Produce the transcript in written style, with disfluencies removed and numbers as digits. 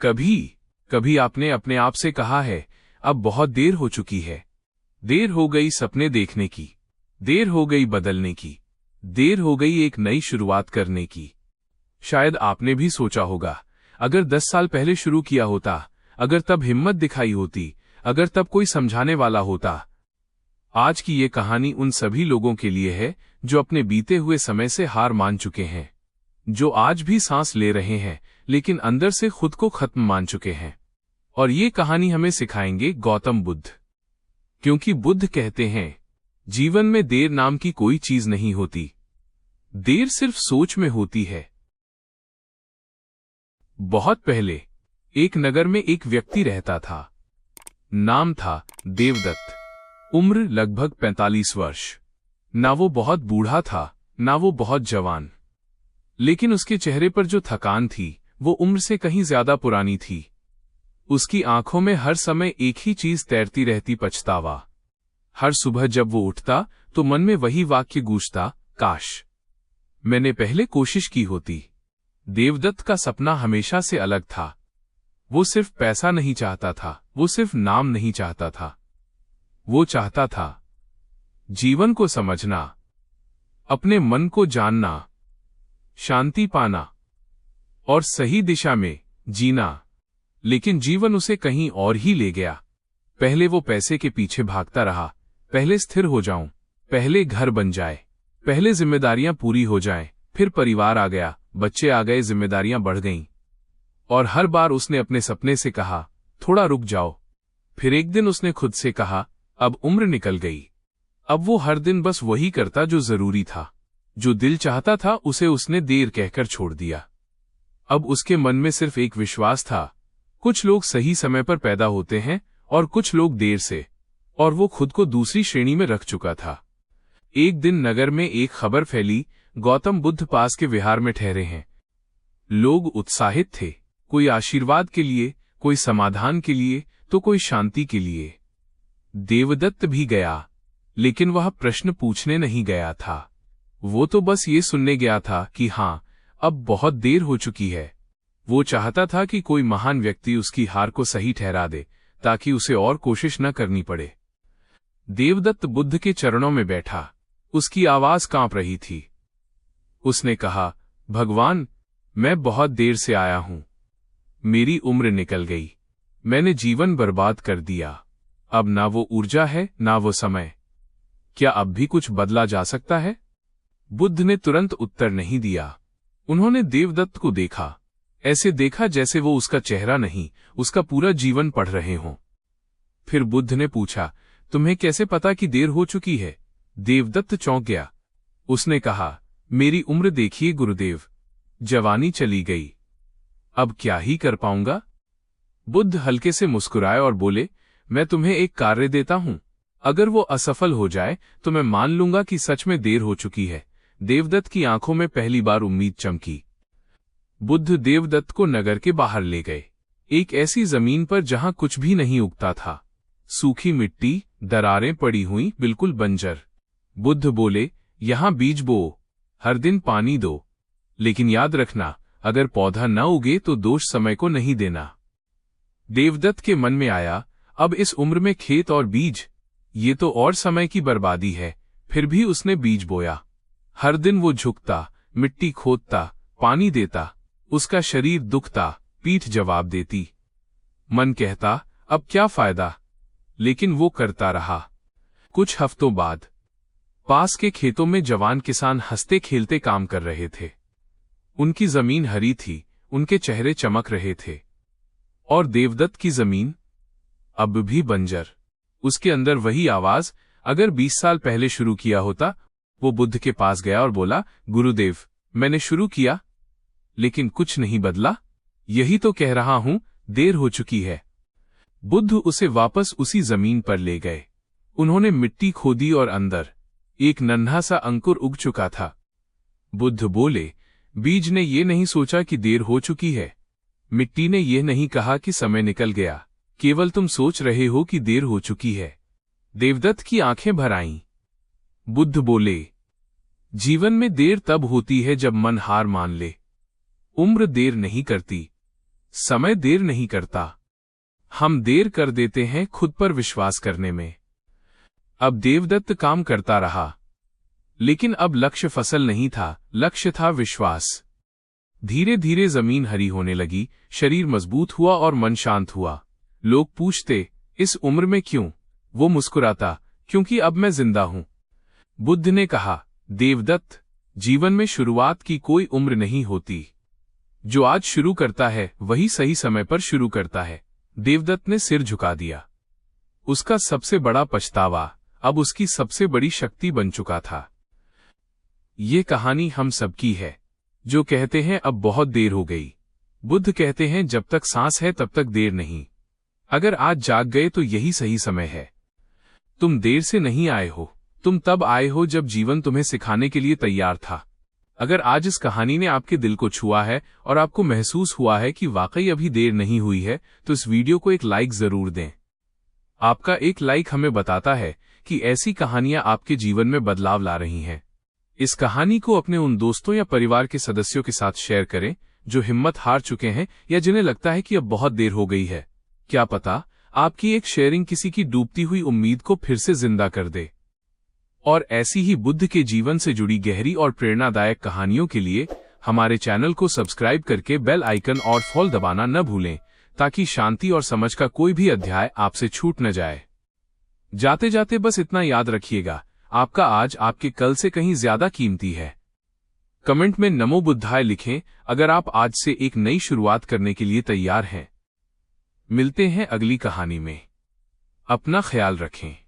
कभी कभी आपने अपने आप से कहा है, अब बहुत देर हो चुकी है। देर हो गई सपने देखने की, देर हो गई बदलने की, देर हो गई एक नई शुरुआत करने की। शायद आपने भी सोचा होगा, अगर 10 साल पहले शुरू किया होता, अगर तब हिम्मत दिखाई होती, अगर तब कोई समझाने वाला होता। आज की ये कहानी उन सभी लोगों के लिए है जो अपने बीते हुए समय से हार मान चुके हैं, जो आज भी सांस ले रहे हैं लेकिन अंदर से खुद को खत्म मान चुके हैं। और ये कहानी हमें सिखाएंगे गौतम बुद्ध, क्योंकि बुद्ध कहते हैं, जीवन में देर नाम की कोई चीज नहीं होती, देर सिर्फ सोच में होती है। बहुत पहले एक नगर में एक व्यक्ति रहता था। नाम था देवदत्त। उम्र लगभग 45 वर्ष। ना वो बहुत बूढ़ा था, ना वो बहुत जवान, लेकिन उसके चेहरे पर जो थकान थी वो उम्र से कहीं ज्यादा पुरानी थी। उसकी आंखों में हर समय एक ही चीज तैरती रहती, पछतावा। हर सुबह जब वो उठता तो मन में वही वाक्य गूंजता, काश मैंने पहले कोशिश की होती। देवदत्त का सपना हमेशा से अलग था। वो सिर्फ पैसा नहीं चाहता था, वो सिर्फ नाम नहीं चाहता था, वो चाहता था जीवन को समझना, अपने मन को जानना, शांति पाना और सही दिशा में जीना। लेकिन जीवन उसे कहीं और ही ले गया। पहले वो पैसे के पीछे भागता रहा, पहले स्थिर हो जाऊं, पहले घर बन जाए, पहले जिम्मेदारियां पूरी हो जाएं, फिर परिवार आ गया, बच्चे आ गए, जिम्मेदारियां बढ़ गईं। और हर बार उसने अपने सपने से कहा, थोड़ा रुक जाओ। फिर एक दिन उसने खुद से कहा, अब उम्र निकल गई। अब वो हर दिन बस वही करता जो जरूरी था, जो दिल चाहता था उसे उसने देर कहकर छोड़ दिया। अब उसके मन में सिर्फ एक विश्वास था, कुछ लोग सही समय पर पैदा होते हैं और कुछ लोग देर से, और वो खुद को दूसरी श्रेणी में रख चुका था। एक दिन नगर में एक खबर फैली, गौतम बुद्ध पास के विहार में ठहरे हैं। लोग उत्साहित थे, कोई आशीर्वाद के लिए, कोई समाधान के लिए, तो कोई शांति के लिए। देवदत्त भी गया, लेकिन वह प्रश्न पूछने नहीं गया था। वो तो बस ये सुनने गया था कि हाँ, अब बहुत देर हो चुकी है। वो चाहता था कि कोई महान व्यक्ति उसकी हार को सही ठहरा दे, ताकि उसे और कोशिश न करनी पड़े। देवदत्त बुद्ध के चरणों में बैठा, उसकी आवाज कांप रही थी। उसने कहा, भगवान, मैं बहुत देर से आया हूं। मेरी उम्र निकल गई, मैंने जीवन बर्बाद कर दिया। अब ना वो ऊर्जा है, ना वो समय। क्या अब भी कुछ बदला जा सकता है? बुद्ध ने तुरंत उत्तर नहीं दिया। उन्होंने देवदत्त को देखा, ऐसे देखा जैसे वो उसका चेहरा नहीं, उसका पूरा जीवन पढ़ रहे हों। फिर बुद्ध ने पूछा, तुम्हें कैसे पता कि देर हो चुकी है? देवदत्त चौंक गया। उसने कहा, मेरी उम्र देखिए गुरुदेव, जवानी चली गई, अब क्या ही कर पाऊंगा? बुद्ध हल्के से मुस्कुराए और बोले, मैं तुम्हें एक कार्य देता हूं। अगर वो असफल हो जाए तो मैं मान लूंगा कि सच में देर हो चुकी है। देवदत्त की आंखों में पहली बार उम्मीद चमकी। बुद्ध देवदत्त को नगर के बाहर ले गए, एक ऐसी जमीन पर जहां कुछ भी नहीं उगता था। सूखी मिट्टी, दरारें पड़ी हुई, बिल्कुल बंजर। बुद्ध बोले, यहां बीज बो, हर दिन पानी दो, लेकिन याद रखना, अगर पौधा न उगे तो दोष समय को नहीं देना। देवदत्त के मन में आया, अब इस उम्र में खेत और बीज, ये तो और समय की बर्बादी है। फिर भी उसने बीज बोया। हर दिन वो झुकता, मिट्टी खोदता, पानी देता। उसका शरीर दुखता, पीठ जवाब देती। मन कहता, अब क्या फायदा, लेकिन वो करता रहा। कुछ हफ्तों बाद पास के खेतों में जवान किसान हंसते खेलते काम कर रहे थे। उनकी जमीन हरी थी, उनके चेहरे चमक रहे थे। और देवदत्त की जमीन अब भी बंजर। उसके अंदर वही आवाज, अगर 20 साल पहले शुरू किया होता। वो बुद्ध के पास गया और बोला, गुरुदेव, मैंने शुरू किया, लेकिन कुछ नहीं बदला। यही तो कह रहा हूं, देर हो चुकी है। बुद्ध उसे वापस उसी जमीन पर ले गए। उन्होंने मिट्टी खोदी और अंदर एक नन्हा सा अंकुर उग चुका था। बुद्ध बोले, बीज ने ये नहीं सोचा कि देर हो चुकी है। मिट्टी ने यह नहीं कहा कि समय निकल गया। केवल तुम सोच रहे हो कि देर हो चुकी है। देवदत्त की आंखें भर आईं। बुद्ध बोले, जीवन में देर तब होती है जब मन हार मान ले। उम्र देर नहीं करती, समय देर नहीं करता। हम देर कर देते हैं खुद पर विश्वास करने में। अब देवदत्त काम करता रहा, लेकिन अब लक्ष्य फसल नहीं था, लक्ष्य था विश्वास। धीरे धीरे जमीन हरी होने लगी, शरीर मजबूत हुआ और मन शांत हुआ। लोग पूछते, इस उम्र में क्यों? वो मुस्कुराता, क्योंकि अब मैं जिंदा हूं। बुद्ध ने कहा, देवदत्त, जीवन में शुरुआत की कोई उम्र नहीं होती। जो आज शुरू करता है वही सही समय पर शुरू करता है। देवदत्त ने सिर झुका दिया। उसका सबसे बड़ा पछतावा अब उसकी सबसे बड़ी शक्ति बन चुका था। ये कहानी हम सबकी है, जो कहते हैं अब बहुत देर हो गई। बुद्ध कहते हैं जब तक सांस है तब तक देर नहीं। अगर आज जाग गए तो यही सही समय है। तुम देर से नहीं आए हो, तुम तब आए हो जब जीवन तुम्हें सिखाने के लिए तैयार था। अगर आज इस कहानी ने आपके दिल को छुआ है और आपको महसूस हुआ है कि वाकई अभी देर नहीं हुई है, तो इस वीडियो को एक लाइक जरूर दें। आपका एक लाइक हमें बताता है कि ऐसी कहानियां आपके जीवन में बदलाव ला रही हैं। इस कहानी को अपने उन दोस्तों या परिवार के सदस्यों के साथ शेयर करें जो हिम्मत हार चुके हैं या जिन्हें लगता है कि अब बहुत देर हो गई है। क्या पता आपकी एक शेयरिंग किसी की डूबती हुई उम्मीद को फिर से जिंदा कर दे। और ऐसी ही बुद्ध के जीवन से जुड़ी गहरी और प्रेरणादायक कहानियों के लिए हमारे चैनल को सब्सक्राइब करके बेल आइकन और फॉल दबाना न भूलें, ताकि शांति और समझ का कोई भी अध्याय आपसे छूट न जाए। जाते जाते बस इतना याद रखिएगा, आपका आज आपके कल से कहीं ज्यादा कीमती है। कमेंट में नमो बुद्धाय लिखें अगर आप आज से एक नई शुरुआत करने के लिए तैयार हैं। मिलते हैं अगली कहानी में। अपना ख्याल रखें।